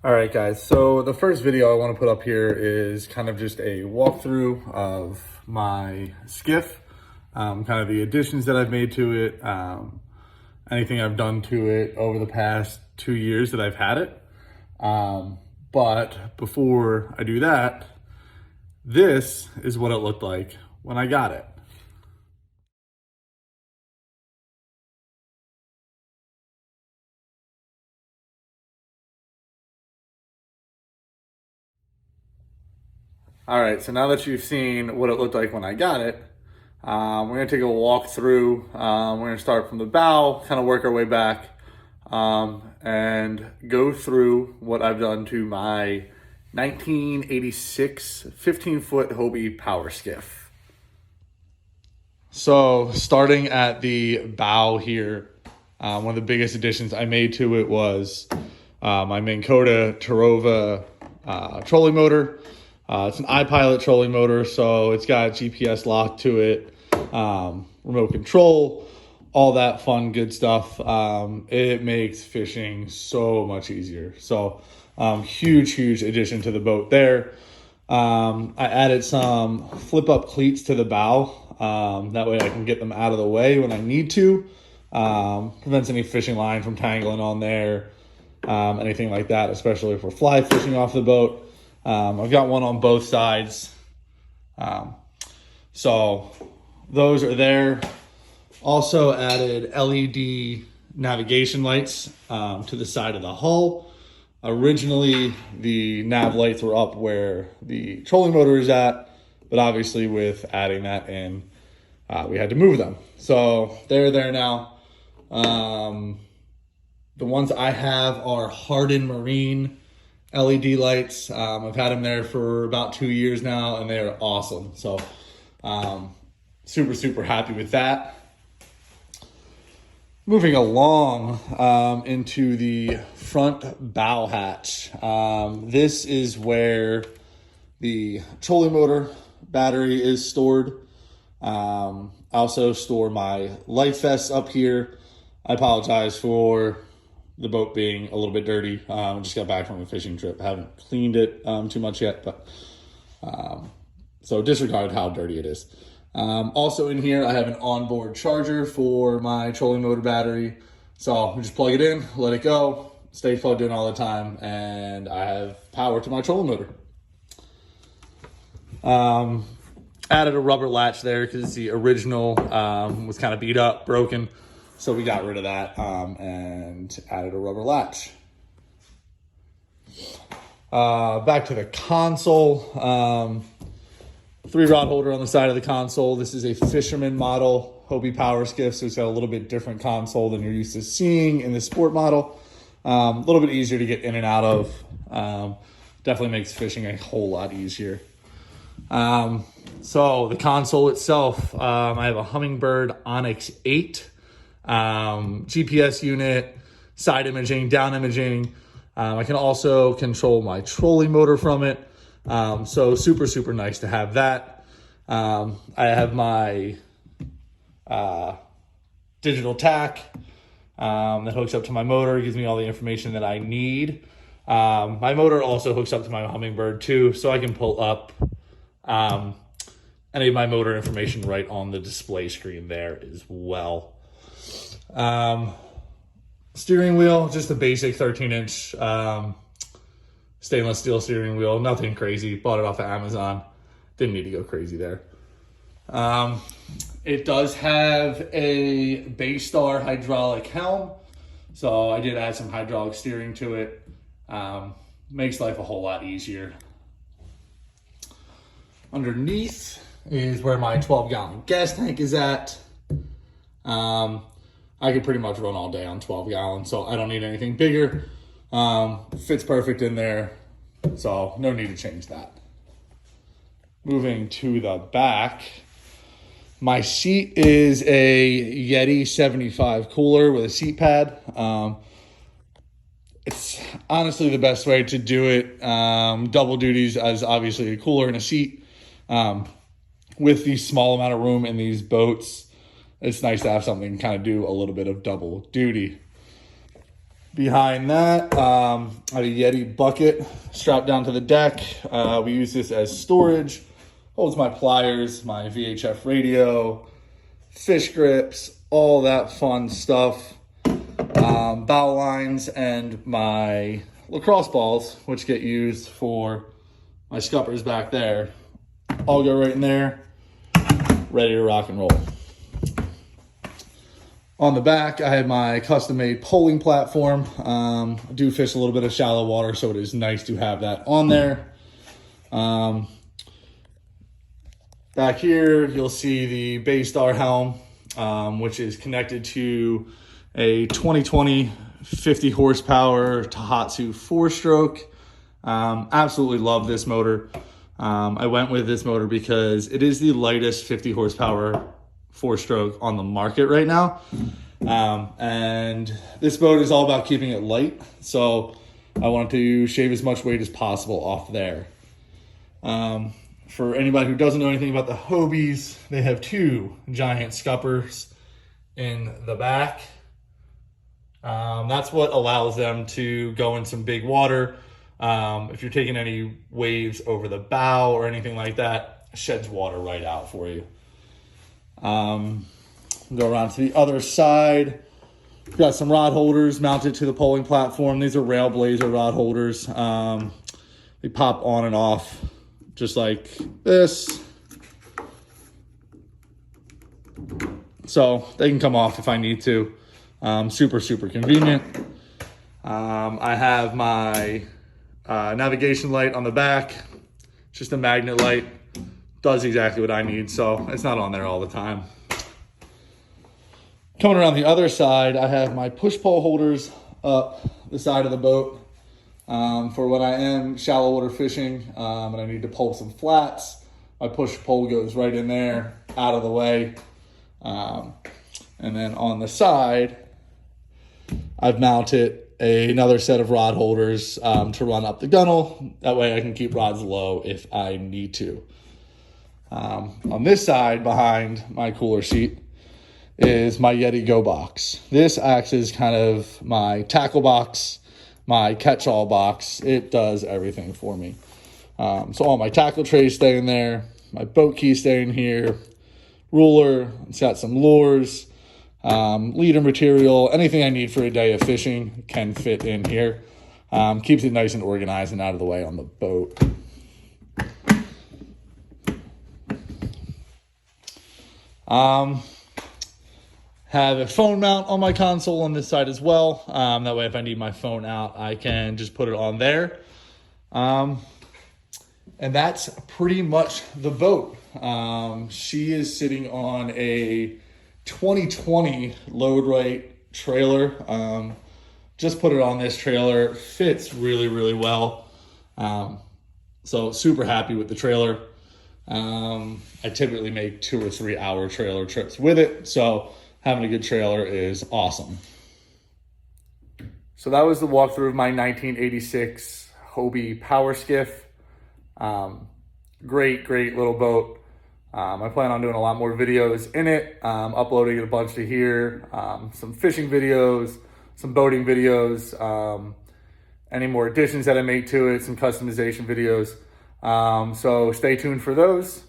All right, guys, so the first video I want to put up here is kind of just a walkthrough of my Skiff, kind of the additions that I've made to it, anything I've done to it over the past 2 years that I've had it. But before I do that, this is what it looked like when I got it. All right, so now that you've seen what it looked like when I got it, we're gonna take a walk through. We're gonna start from the bow, kind of work our way back, and go through what I've done to my 1986 15-foot Hobie Power Skiff. So starting at the bow here, one of the biggest additions I made to it was my Minn Kota Tarova trolling motor. It's an iPilot trolling motor, so it's got GPS lock to it, remote control, all that fun, good stuff. It makes fishing so much easier. So huge addition to the boat there. I added some flip-up cleats to the bow. That way I can get them out of the way when I need to. Prevents any fishing line from tangling on there, anything like that, especially if we're fly fishing off the boat. I've got one on both sides. So those are there. Also added LED navigation lights to the side of the hull. Originally, the nav lights were up where the trolling motor is at, but obviously with adding that in, we had to move them. So they're there now. The ones I have are hardened marine LED lights. I've had them there for about 2 years now, and they are awesome. So super happy with that. Moving along into the front bow hatch. This is where the trolling motor battery is stored. I also store my life vests up here. I apologize for the boat being a little bit dirty. I just got back from a fishing trip. I haven't cleaned it too much yet, but so disregard how dirty it is. Also in here, I have an onboard charger for my trolling motor battery. So we just plug it in, let it go, stays plugged in all the time, and I have power to my trolling motor. Added a rubber latch there because the original was kind of beat up, broken. So we got rid of that and added a rubber latch. Back to the console. 3-rod holder on the side of the console. This is a fisherman model Hobie Power Skiff, so it's got a little bit different console than you're used to seeing in the sport model. A little bit easier to get in and out of. Definitely makes fishing a whole lot easier. So the console itself, I have a Humminbird Onyx 8. GPS unit, side imaging, down imaging. I can also control my trolling motor from it. So super nice to have that. I have my digital tack that hooks up to my motor, gives me all the information that I need. My motor also hooks up to my Humminbird too, so I can pull up any of my motor information right on the display screen there as well. Steering wheel, just a basic 13-inch stainless steel steering wheel, nothing crazy. Bought it off of Amazon. Didn't need to go crazy there. It does have a Baystar hydraulic helm, so I did add some hydraulic steering to it. Makes life a whole lot easier. Underneath is where my 12-gallon gas tank is at. I could pretty much run all day on 12 gallons, so I don't need anything bigger. Fits perfect in there, so no need to change that. Moving to the back, my seat is a Yeti 75 cooler with a seat pad. It's honestly the best way to do it. Double duties as obviously a cooler and a seat. With the small amount of room in these boats, it's nice to have something kind of do a little bit of double duty. Behind that, I have a Yeti bucket strapped down to the deck. We use this as storage. Holds my pliers, my VHF radio, fish grips, all that fun stuff. Bow lines and my lacrosse balls, which get used for my scuppers back there, all go right in there, ready to rock and roll. On the back, I have my custom-made poling platform. I do fish a little bit of shallow water, so it is nice to have that on there. Back here, you'll see the Baystar helm, which is connected to a 2020 50 horsepower Tohatsu 4-stroke. Absolutely love this motor. I went with this motor because it is the lightest 50 horsepower 4-stroke on the market right now. And this boat is all about keeping it light. So I wanted to shave as much weight as possible off there. For anybody who doesn't know anything about the Hobies, they have two giant scuppers in the back. That's what allows them to go in some big water. If you're taking any waves over the bow or anything like that, it sheds water right out for you. Go around to the other side. We've got some rod holders mounted to the poling platform. These are Railblazer rod holders. They pop on and off just like this. So they can come off if I need to. Super convenient. I have my navigation light on the back. Just a magnet light. Does exactly what I need, so it's not on there all the time. Coming around the other side, I have my push pole holders up the side of the boat for when I am shallow water fishing and I need to pull some flats. My push pole goes right in there, out of the way. And then on the side, I've mounted another set of rod holders to run up the gunnel. That way I can keep rods low if I need to. On this side, behind my cooler seat, is my Yeti Go box. This acts as kind of my tackle box, my catch-all box. It does everything for me. So all my tackle trays stay in there, my boat keys stay in here, ruler, it's got some lures, leader material, anything I need for a day of fishing can fit in here. Keeps it nice and organized and out of the way on the boat. Have a phone mount on my console on this side as well. That way if I need my phone out, I can just put it on there. And that's pretty much the boat. She is sitting on a 2020 load right trailer. Just put it on this trailer. Fits really well. So super happy with the trailer. I typically make 2 or 3 hour trailer trips with it, so having a good trailer is awesome. So that was the walkthrough of my 1986 Hobie Power Skiff. Great little boat. I plan on doing a lot more videos in it, uploading it a bunch to here, some fishing videos, some boating videos, any more additions that I make to it, some customization videos. So stay tuned for those.